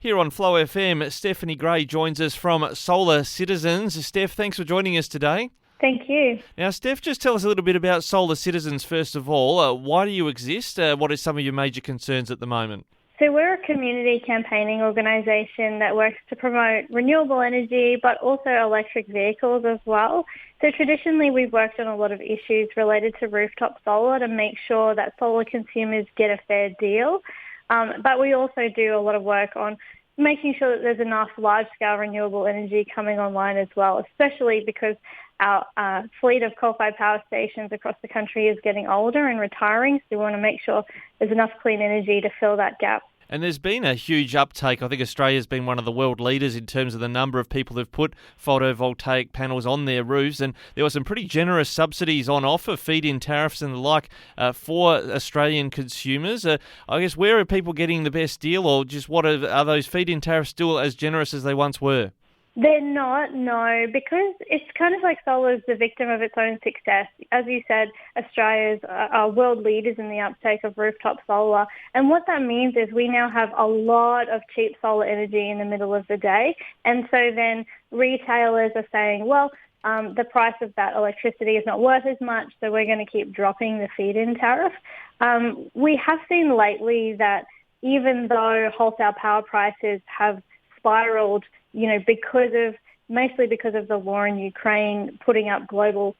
Here on Flow FM, Stephanie Gray joins us from Solar Citizens. Steph, thanks for joining us today. Thank you. Now, Steph, just tell us a little bit about Solar Citizens first of all. Why do you exist? What are some of your major concerns at the moment? So we're a community campaigning organisation that works to promote renewable energy, but also electric vehicles as well. So traditionally, we've worked on a lot of issues related to rooftop solar to make sure that solar consumers get a fair deal. But we also do a lot of work on making sure that there's enough large-scale renewable energy coming online as well, especially because our fleet of coal-fired power stations across the country is getting older and retiring, so we want to make sure there's enough clean energy to fill that gap. And there's been a huge uptake. I think Australia's been one of the world leaders in terms of the number of people who've put photovoltaic panels on their roofs, and there were some pretty generous subsidies on offer, feed-in tariffs and the like, for Australian consumers. I guess, where are people getting the best deal, or just what are those feed-in tariffs still as generous as they once were? They're not, no, because it's kind of like solar is the victim of its own success. As you said, Australia's are world leaders in the uptake of rooftop solar. And what that means is we now have a lot of cheap solar energy in the middle of the day. And so then retailers are saying, well, the price of that electricity is not worth as much, so we're going to keep dropping the feed-in tariff. We have seen lately that even though wholesale power prices have spiraled, mostly because of the war in Ukraine putting up global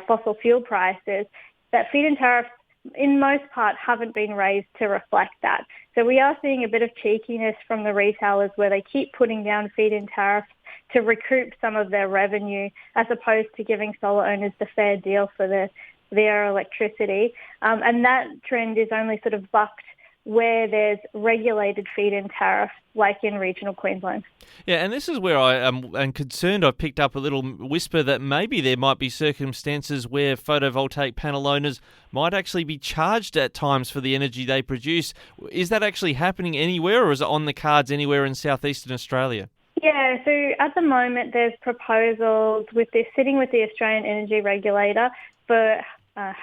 fossil fuel prices, that feed-in tariffs in most part haven't been raised to reflect that. So we are seeing a bit of cheekiness from the retailers where they keep putting down feed-in tariffs to recoup some of their revenue as opposed to giving solar owners the fair deal for their electricity. And that trend is only sort of bucked where there's regulated feed-in tariffs, like in regional Queensland. Yeah, and this is where I am concerned. I've picked up a little whisper that maybe there might be circumstances where photovoltaic panel owners might actually be charged at times for the energy they produce. Is that actually happening anywhere, or is it on the cards anywhere in southeastern Australia? Yeah, so at the moment there's proposals sitting with the Australian Energy Regulator for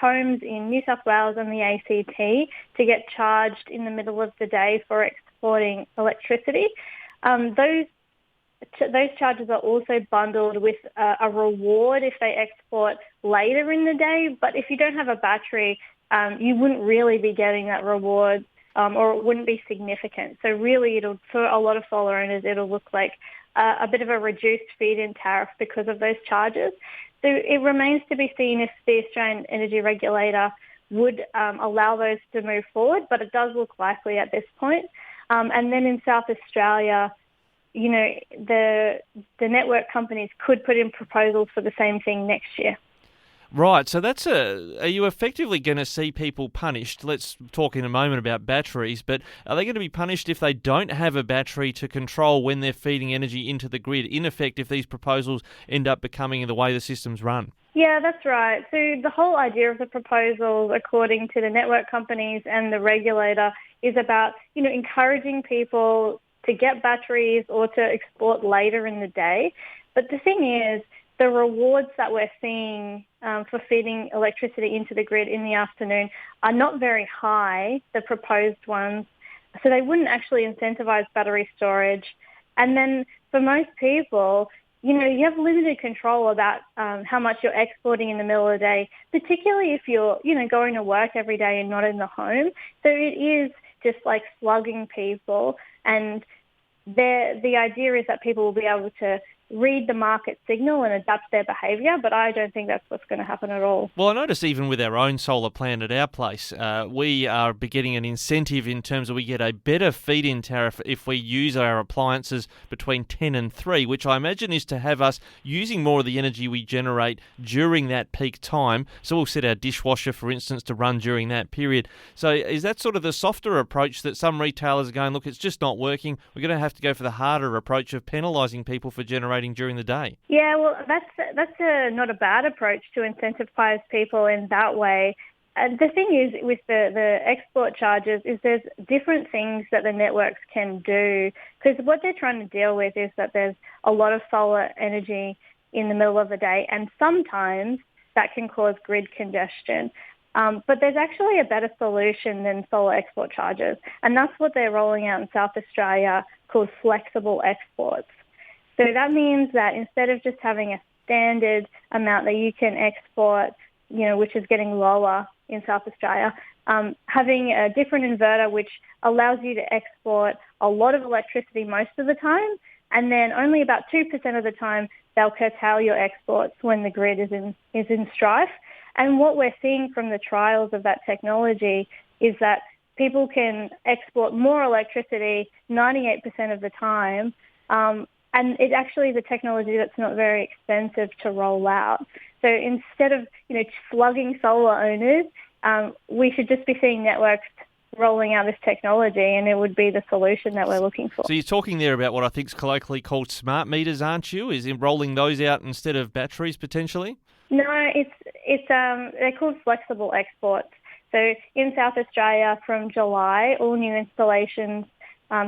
homes in New South Wales and the ACT to get charged in the middle of the day for exporting electricity. Those charges are also bundled with a reward if they export later in the day. But if you don't have a battery, you wouldn't really be getting that reward, or it wouldn't be significant. So really, for a lot of solar owners, it'll look like a bit of a reduced feed-in tariff because of those charges. So it remains to be seen if the Australian Energy Regulator would allow those to move forward, but it does look likely at this point. And then in South Australia, the network companies could put in proposals for the same thing next year. Right, so are you effectively going to see people punished? Let's talk in a moment about batteries, but are they going to be punished if they don't have a battery to control when they're feeding energy into the grid, in effect, if these proposals end up becoming the way the system's run? Yeah, that's right. So the whole idea of the proposals, according to the network companies and the regulator, is about, encouraging people to get batteries or to export later in the day. But the thing is, the rewards that we're seeing for feeding electricity into the grid in the afternoon are not very high, the proposed ones, so they wouldn't actually incentivize battery storage. And then for most people, you have limited control about how much you're exporting in the middle of the day, particularly if you're, going to work every day and not in the home. So it is just like slugging people, and the idea is that people will be able to read the market signal and adapt their behaviour, but I don't think that's what's going to happen at all. Well, I notice even with our own solar plant at our place, we are getting an incentive in terms of we get a better feed-in tariff if we use our appliances between 10 and 3, which I imagine is to have us using more of the energy we generate during that peak time. So we'll set our dishwasher, for instance, to run during that period. So is that sort of the softer approach that some retailers are going, look, it's just not working, we're going to have to go for the harder approach of penalising people for generating during the day? Yeah, well, that's not a bad approach to incentivize people in that way. The thing is with the export charges is there's different things that the networks can do, because what they're trying to deal with is that there's a lot of solar energy in the middle of the day, and sometimes that can cause grid congestion. But there's actually a better solution than solar export charges, and that's what they're rolling out in South Australia called flexible exports. So that means that instead of just having a standard amount that you can export, which is getting lower in South Australia, having a different inverter which allows you to export a lot of electricity most of the time, and then only about 2% of the time they'll curtail your exports when the grid is in strife. And what we're seeing from the trials of that technology is that people can export more electricity 98% of the time, and it actually is a technology that's not very expensive to roll out. So instead of slugging solar owners, we should just be seeing networks rolling out this technology, and it would be the solution that we're looking for. So you're talking there about what I think is colloquially called smart meters, aren't you? Is in rolling those out instead of batteries potentially? No, they're called flexible exports. So in South Australia, from July, all new installations,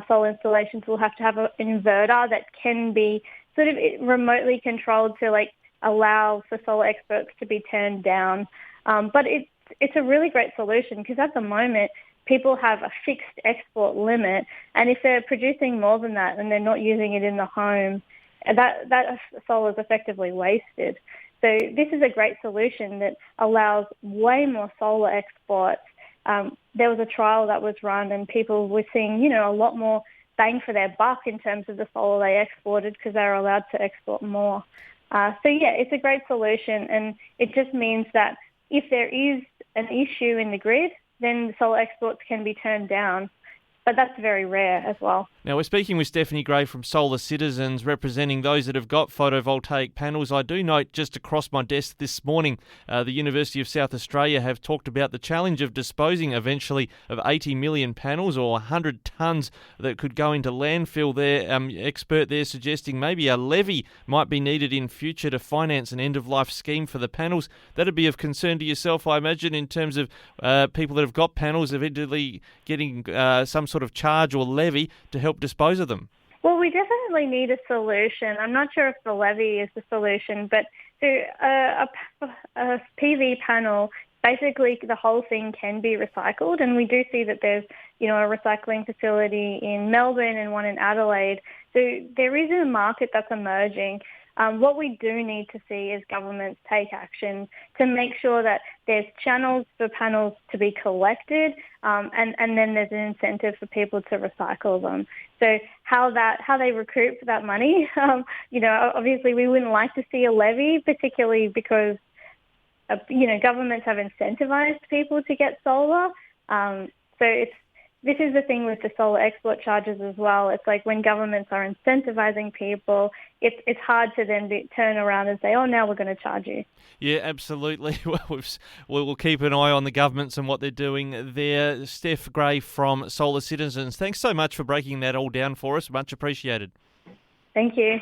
solar installations, will have to have an inverter that can be sort of remotely controlled to allow for solar exports to be turned down. But it's a really great solution because at the moment people have a fixed export limit, and if they're producing more than that and they're not using it in the home, that solar is effectively wasted. So this is a great solution that allows way more solar exports. There was a trial that was run and people were seeing, a lot more bang for their buck in terms of the solar they exported because they were allowed to export more. It's a great solution, and it just means that if there is an issue in the grid, then solar exports can be turned down. But that's very rare as well. Now, we're speaking with Stephanie Gray from Solar Citizens, representing those that have got photovoltaic panels. I do note just across my desk this morning, the University of South Australia have talked about the challenge of disposing eventually of 80 million panels or 100 tonnes that could go into landfill there. Expert there suggesting maybe a levy might be needed in future to finance an end-of-life scheme for the panels. That'd be of concern to yourself, I imagine, in terms of people that have got panels eventually getting some sort of charge or levy to help dispose of them. Well, we definitely need a solution. I'm not sure if the levy is the solution, but a PV panel, basically the whole thing can be recycled, and we do see that there's a recycling facility in Melbourne and one in Adelaide. So there is a market that's emerging. What we do need to see is governments take action to make sure that there's channels for panels to be collected, and then there's an incentive for people to recycle them. So how they recoup that money, obviously we wouldn't like to see a levy, particularly because governments have incentivized people to get solar. This is the thing with the solar export charges as well. It's like when governments are incentivizing people, it's hard to then turn around and say, oh, now we're going to charge you. Yeah, absolutely. We'll keep an eye on the governments and what they're doing there. Steph Gray from Solar Citizens, thanks so much for breaking that all down for us. Much appreciated. Thank you.